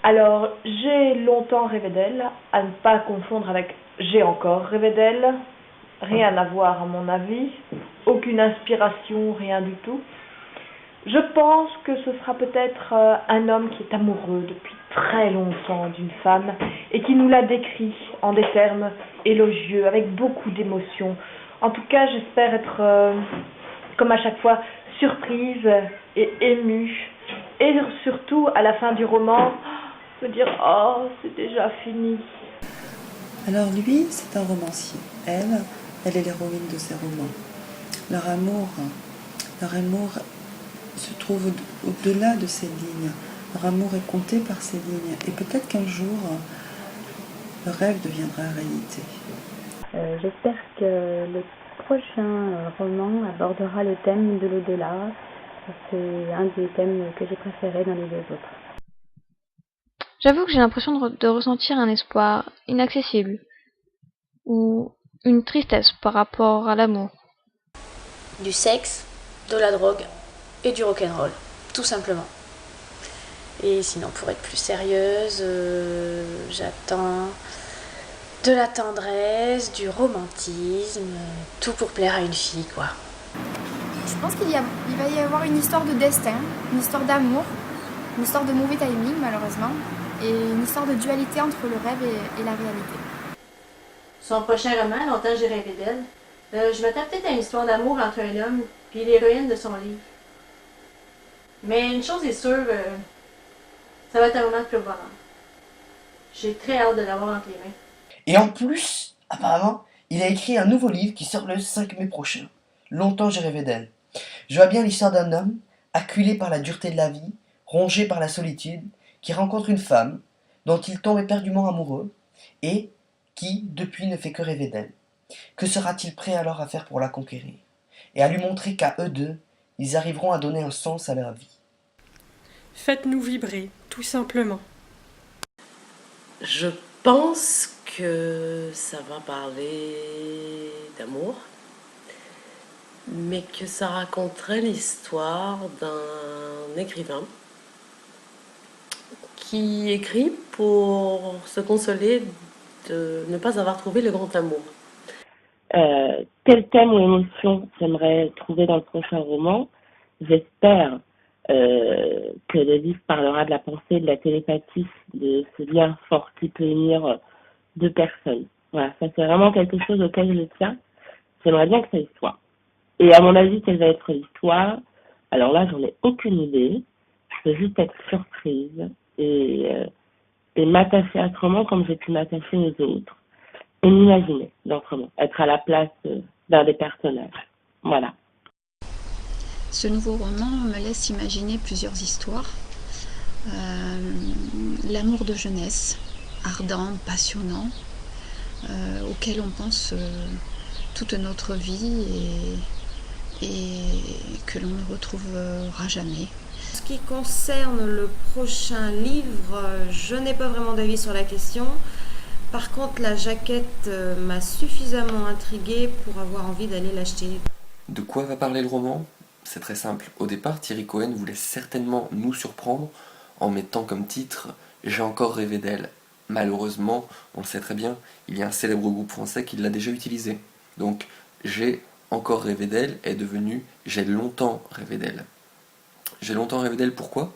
Alors, j'ai longtemps rêvé d'elle, à ne pas confondre avec j'ai encore rêvé d'elle. Rien à voir à mon avis, aucune inspiration, rien du tout. Je pense que ce sera peut-être un homme qui est amoureux depuis très longtemps d'une femme et qui nous la décrit en des termes élogieux, avec beaucoup d'émotion. En tout cas, j'espère être, comme à chaque fois, surprise et émue. Et surtout, à la fin du roman, me dire «Oh, c'est déjà fini». Alors lui, c'est un romancier. Elle est l'héroïne de ses romans. Leur amour se trouve au-delà de ces lignes. Leur amour est compté par ces lignes. Et peut-être qu'un jour, le rêve deviendra réalité. J'espère que le prochain roman abordera le thème de l'au-delà. C'est un des thèmes que j'ai préférés dans les deux autres. J'avoue que j'ai l'impression de ressentir un espoir inaccessible ou une tristesse par rapport à l'amour. Du sexe, de la drogue et du rock'n'roll, tout simplement. Et sinon, pour être plus sérieuse, j'attends de la tendresse, du romantisme, tout pour plaire à une fille, quoi. Je pense qu'il va y avoir une histoire de destin, une histoire d'amour, une histoire de mauvais timing malheureusement, et une histoire de dualité entre le rêve et la réalité. Son prochain roman, Longtemps j'ai rêvé d'elle, je m'attends peut-être à une histoire d'amour entre un homme et l'héroïne de son livre. Mais une chose est sûre, ça va être un roman de pur bonheur. J'ai très hâte de l'avoir entre les mains. Et en plus, apparemment, il a écrit un nouveau livre qui sort le 5 mai prochain. Longtemps j'ai rêvé d'elle. Je vois bien l'histoire d'un homme, acculé par la dureté de la vie, rongé par la solitude, qui rencontre une femme, dont il tombe éperdument amoureux, et qui, depuis, ne fait que rêver d'elle. Que sera-t-il prêt alors à faire pour la conquérir, et à lui montrer qu'à eux deux, ils arriveront à donner un sens à leur vie? Faites-nous vibrer, tout simplement. Je pense que ça va parler d'amour, mais que ça raconterait l'histoire d'un écrivain qui écrit pour se consoler de ne pas avoir trouvé le grand amour. Quel thème ou émotion j'aimerais trouver dans le prochain roman? J'espère que le livre parlera de la pensée, de la télépathie, de ce lien fort qui peut unir deux personnes. Voilà, ça c'est vraiment quelque chose auquel je tiens. J'aimerais bien que ça y soit. Et à mon avis, quelle va être l'histoire? Alors là, j'en ai aucune idée. Je peux juste être surprise et m'attacher à ce roman comme j'ai pu m'attacher aux autres. Et m'imaginer dans ce roman, être à la place d'un des personnages. Voilà. Ce nouveau roman me laisse imaginer plusieurs histoires. L'amour de jeunesse, ardent, passionnant, auquel on pense toute notre vie et que l'on ne retrouvera jamais. En ce qui concerne le prochain livre, je n'ai pas vraiment d'avis sur la question. Par contre, la jaquette m'a suffisamment intriguée pour avoir envie d'aller l'acheter. De quoi va parler le roman? C'est très simple. Au départ, Thierry Cohen voulait certainement nous surprendre en mettant comme titre « J'ai encore rêvé d'elle ». Malheureusement, on le sait très bien, il y a un célèbre groupe français qui l'a déjà utilisé. Donc, « J'ai encore rêvé d'elle » est devenu « J'ai longtemps rêvé d'elle ». J'ai longtemps rêvé d'elle, pourquoi?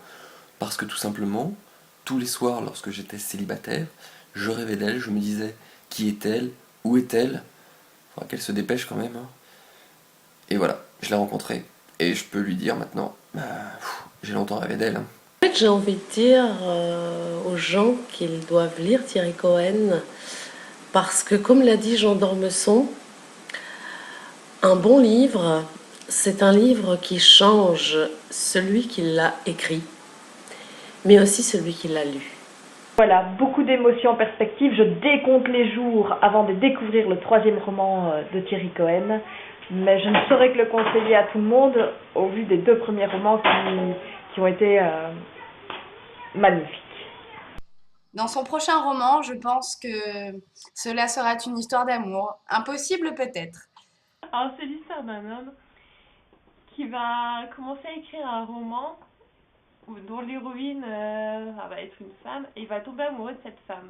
Parce que tout simplement, tous les soirs lorsque j'étais célibataire, je rêvais d'elle, je me disais « Qui est-elle? Où est-elle ?» Faudra qu'elle se dépêche quand même. Hein. Et voilà, je l'ai rencontrée. Et je peux lui dire maintenant, j'ai longtemps rêvé d'elle. Hein. En fait, j'ai envie de dire aux gens qu'ils doivent lire Thierry Cohen, parce que comme l'a dit Jean d'Ormesson, un bon livre, c'est un livre qui change celui qui l'a écrit, mais aussi celui qui l'a lu. Voilà, beaucoup d'émotions en perspective. Je décompte les jours avant de découvrir le troisième roman de Thierry Cohen. Mais je ne saurais que le conseiller à tout le monde au vu des deux premiers romans qui ont été magnifiques. Dans son prochain roman, je pense que cela sera une histoire d'amour. Impossible peut-être. Alors c'est l'histoire d'un homme qui va commencer à écrire un roman dont l'héroïne va être une femme, et il va tomber amoureux de cette femme.